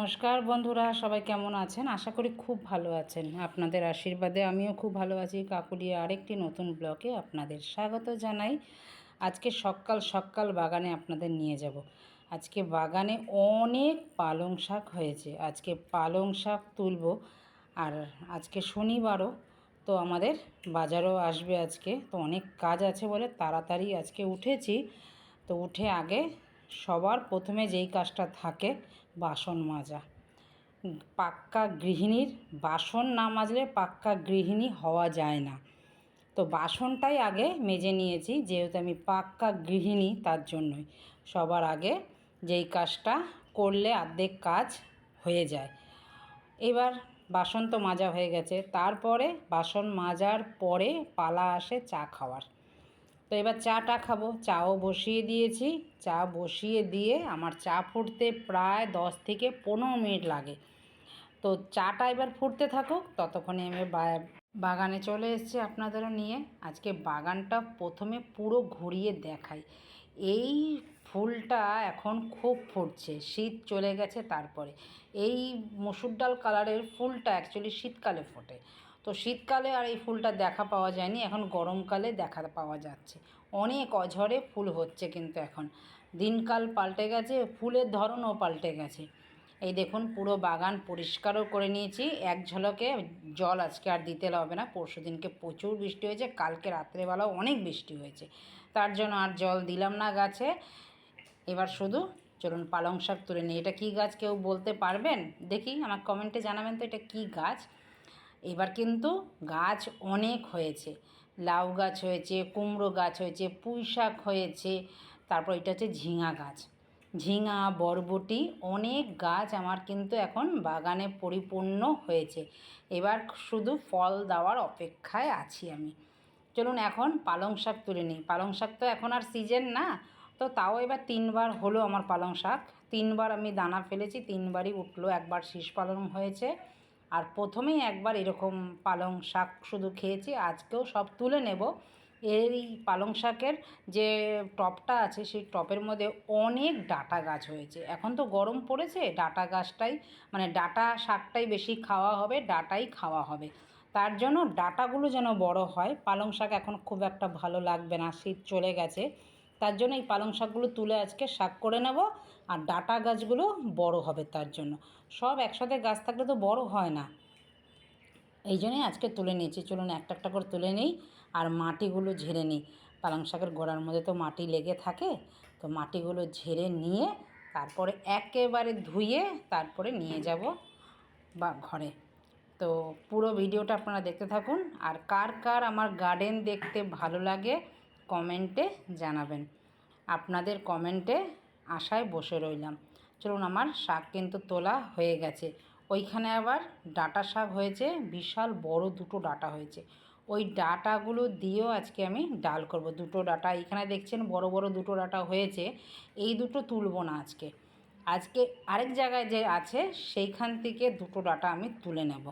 নমস্কার বন্ধুরা, সবাই কেমন আছেন? আশা করি খুব ভালো আছেন। আপনাদের আশীর্বাদে আমিও খুব ভালো আছি। কাকুলিয়া আরেকটি নতুন ব্লগে আপনাদের স্বাগত জানাই। আজকে সকাল সকাল বাগানে আপনাদের নিয়ে যাব। আজকে বাগানে অনেক পালং শাক হয়েছে। আজকে পালং শাক তুলব। আর আজকে শনিবারও, তো আমাদের বাজারও আসবে আজকে। তো অনেক কাজ আছে বলে তাড়াতাড়ি আজকে উঠেছি। তো উঠে আগে সবার প্রথমে যেই কাজটা থাকে বাসন মাজা। পাক্কা গৃহিণীর বাসন না মাজলে পাক্কা গৃহিণী হওয়া যায় না। তো বাসনটাই আগে মেজে নিয়েছি, যেহেতু আমি পাক্কা গৃহিণী তার জন্যই। সবার আগে যেই কাজটা করলে অর্ধেক কাজ হয়ে যায়। এবার বাসন তো মাজা হয়ে গেছে, তারপরে বাসন মাজার পরে পালা আসে চা খাওয়ার। তো এবার চাটা খাবো, চাও বসিয়ে দিয়েছি। চা বসিয়ে দিয়ে আমার চা ফুটতে প্রায় 10 থেকে 15 মিনিট লাগে। তো চাটা এবার ফুটতে থাকুক, ততক্ষণে আমি বাগানে চলে এসেছি আপনাদেরও নিয়ে। আজকে বাগানটা প্রথমে পুরো ঘুরিয়ে দেখাই। এই ফুলটা এখন খুব ফুটছে, শীত চলে গেছে। তারপরে এই মসুর ডাল কালারের ফুলটা অ্যাকচুয়ালি শীতকালে ফোটে। তো শীতকালে আর এই ফুলটা দেখা পাওয়া যায়নি, এখন গরমকালে দেখা পাওয়া যাচ্ছে। অনেক অঝরে ফুল হচ্ছে, কিন্তু এখন দিনকাল পাল্টে গেছে, ফুলের ধরনও পাল্টে গেছে। এই দেখুন, পুরো বাগান পরিষ্কারও করে নিয়েছি এক ঝলকে। জল আজকে আর দিতে হবে না, পরশু দিনকে প্রচুর বৃষ্টি হয়েছে, কালকে রাত্রেবেলাও অনেক বৃষ্টি হয়েছে, তার জন্য আর জল দিলাম না গাছে। এবার শুধু চলুন পালং শাক তুলে নিই। এটা কী গাছ কেউ বলতে পারবেন? দেখি আমার কমেন্টে জানাবেন তো এটা কী গাছ। এবার কিন্তু গাছ অনেক হয়েছে। লাউ গাছ হয়েছে, কুমড়ো গাছ হয়েছে, পুঁই শাক হয়েছে, তারপর এটা হচ্ছে ঝিঙা গাছ। ঝিঙা, বরবটি, অনেক গাছ আমার কিন্তু এখন বাগানে পরিপূর্ণ হয়েছে। এবার শুধু ফল দেওয়ার অপেক্ষায় আছি আমি। চলুন এখন পালং শাক তুলে নিই। পালং শাক তো এখন আর সিজন না, তো তাও এবার 3বার হলো আমার পালং শাক। 3বার আমি দানা ফেলেছি, 3বারই উঠলো। একবার শীষ পালং হয়েছে, আর প্রথমেই একবার এরকম পালং শাক শুধু খেয়েছি। আজকেও সব তুলে নেব। এই পালং শাকের যে টবটা আছে, সেই টবের মধ্যে অনেক ডাঁটা গাছ হয়েছে। এখন তো গরম পড়েছে, ডাঁটা গাছটাই মানে ডাঁটা শাকটাই বেশি খাওয়া হবে, ডাঁটাই খাওয়া হবে। তার জন্য ডাঁটাগুলো যেন বড় হয়। পালং শাক এখন খুব একটা ভালো লাগবে না, শীত চলে গেছে। তার জন্য এই পালং শাকগুলো তুলে আজকে শাক করে নেব। আর ডাঁটা গাছগুলো বড় হবে, তার জন্য সব একসাথে গাছ থাকলে তো বড় হয় না, এই জন্যই আজকে তুলে নিয়েছি। চলুন একটা একটা করে তুলে নিই আর মাটিগুলো ঝেড়ে নিই। পালং শাকের গোড়ার মধ্যে তো মাটি লেগে থাকে, তো মাটিগুলো ঝেড়ে নিয়ে তারপরে একেবারে ধুয়ে তারপরে নিয়ে যাব বা ঘরে। তো পুরো ভিডিওটা আপনারা দেখতে থাকুন। আর কার কার আমার গার্ডেন দেখতে ভালো লাগে কমেন্টে জানাবেন। আপনাদের কমেন্টে আশায় বসে রইলাম। চলুন, আমার শাক কিন্তু তোলা হয়ে গেছে। ওইখানে আবার ডাঁটা শাক হয়েছে, বিশাল বড় দুটো ডাঁটা হয়েছে। ওই ডাঁটাগুলো দিয়েও আজকে আমি ডাল করব। দুটো ডাঁটা এখানে দেখছেন, বড় বড় দুটো ডাঁটা হয়েছে। এই দুটো তুলব না আজকে। আজকে আরেক জায়গায় যে আছে সেইখান থেকে দুটো ডাঁটা আমি তুলে নেব।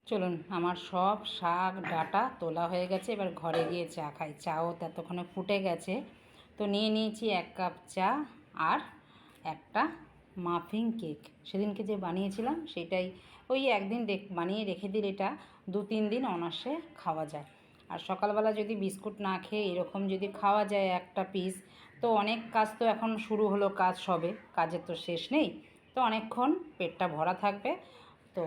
চলুন, আমার সব শাক ডাটা তোলা হয়ে গেছে, এবার ঘরে গিয়ে চা খাই। চাও ততক্ষণে ফুটে গেছে। তো নিয়ে নিয়েছি 1 কাপ চা আর একটা মাফিন কেক। সেদিনকে যে বানিয়েছিলাম সেটাই, ওই একদিন বানিয়ে রেখে দিলে এটা 2-3 দিন অনায়াসে খাওয়া যায়। আর সকালবেলা যদি বিস্কুট না খেয়ে এরকম যদি খাওয়া যায় একটা পিস, তো অনেক কাজ তো এখন শুরু হলো, কাজ সবে, কাজের তো শেষ নেই। তো অনেকক্ষণ পেটটা ভরা থাকবে। তো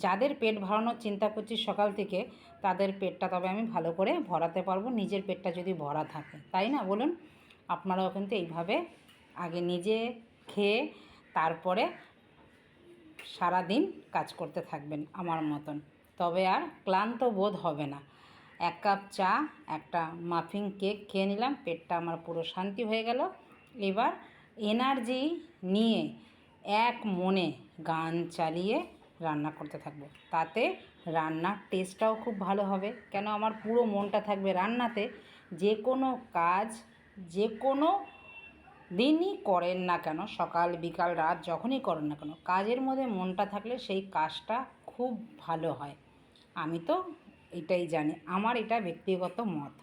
যাদের পেট ভরানোর চিন্তা করছি সকাল থেকে, তাদের পেটটা তবে আমি ভালো করে ভরাতে পারবো, নিজের পেটটা যদি ভরা থাকে, তাই না বলুন? আপনারাও কিন্তু এইভাবে আগে নিজে খেয়ে তারপরে সারাদিন কাজ করতে থাকবেন আমার মতন, তবে আর ক্লান্ত বোধ হবে না। 1 কাপ চা, একটা মাফিন কেক খেয়ে নিলাম, পেটটা আমার পুরো শান্তি হয়ে গেল। এবার এনার্জি নিয়ে এক মনে গান চালিয়ে রান্না করতে থাকবো, তাতে রান্নার টেস্টটাও খুব ভালো হবে। কেন, আমার পুরো মনটা থাকবে রান্নাতে। যে কোনো কাজ যে কোনো দিনই করেন না কেন, সকাল বিকাল রাত যখনই করেন না কেন, কাজের মধ্যে মনটা থাকলে সেই কাজটা খুব ভালো হয়। আমি তো এটাই জানি, আমার এটা ব্যক্তিগত মত।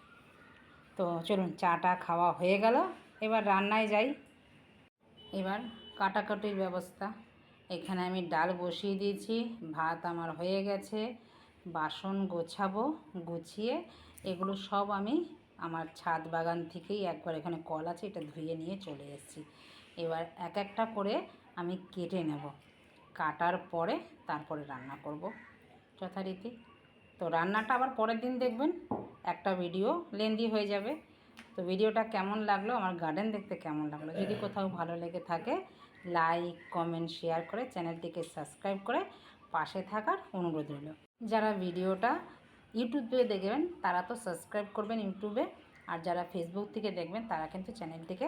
তো চলুন, চাটা খাওয়া হয়ে গেল, এবার রান্নায় যাই। এবার কাটাকাটির ব্যবস্থা। এখানে আমি ডাল বসিয়ে দিয়েছি, ভাত আমার হয়ে গেছে, বাসন গোছাবো, গুছিয়ে এগুলো সব আমি আমার ছাদ বাগান থেকেই একবার, এখানে কল আছে, এটা ধুয়ে নিয়ে চলে এসেছি। এবার এক একটা করে আমি কেটে নেব, কাটার পরে তারপরে রান্না করব যথারীতি। তো রান্নাটা আবার পরের দিন দেখবেন, একটা ভিডিও লেন্দি হয়ে যাবে। তো ভিডিওটা কেমন লাগলো, আমার গার্ডেন দেখতে কেমন লাগলো, যদি কোথাও ভালো লেগে থাকে লাইক কমেন্ট শেয়ার করে চ্যানেলটিকে সাবস্ক্রাইব করে পাশে থাকার অনুরোধ রইল। যারা ভিডিওটা ইউটিউবে দেখবেন তারা তো সাবস্ক্রাইব করবেন ইউটিউবে, আর যারা ফেসবুক থেকে দেখবেন তারা কিন্তু চ্যানেলটিকে,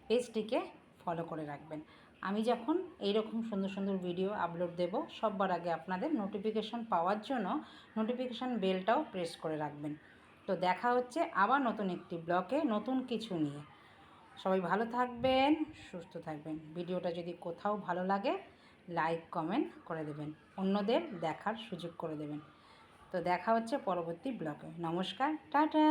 পেজটিকে ফলো করে রাখবেন। আমি যখন এইরকম সুন্দর সুন্দর ভিডিও আপলোড দেব সবার আগে আপনাদের নোটিফিকেশন পাওয়ার জন্য নোটিফিকেশান বেলটাও প্রেস করে রাখবেন। তো দেখা হচ্ছে আবার নতুন একটি ব্লগে নতুন কিছু নিয়ে। সবাই ভালো থাকবেন, সুস্থ থাকবেন। ভিডিওটা যদি কোথাও ভালো লাগে লাইক কমেন্ট করে দেবেন, অন্যদের দেখার সুযোগ করে দেবেন। তো দেখা হচ্ছে পরবর্তী ব্লগে। নমস্কার, টাটা।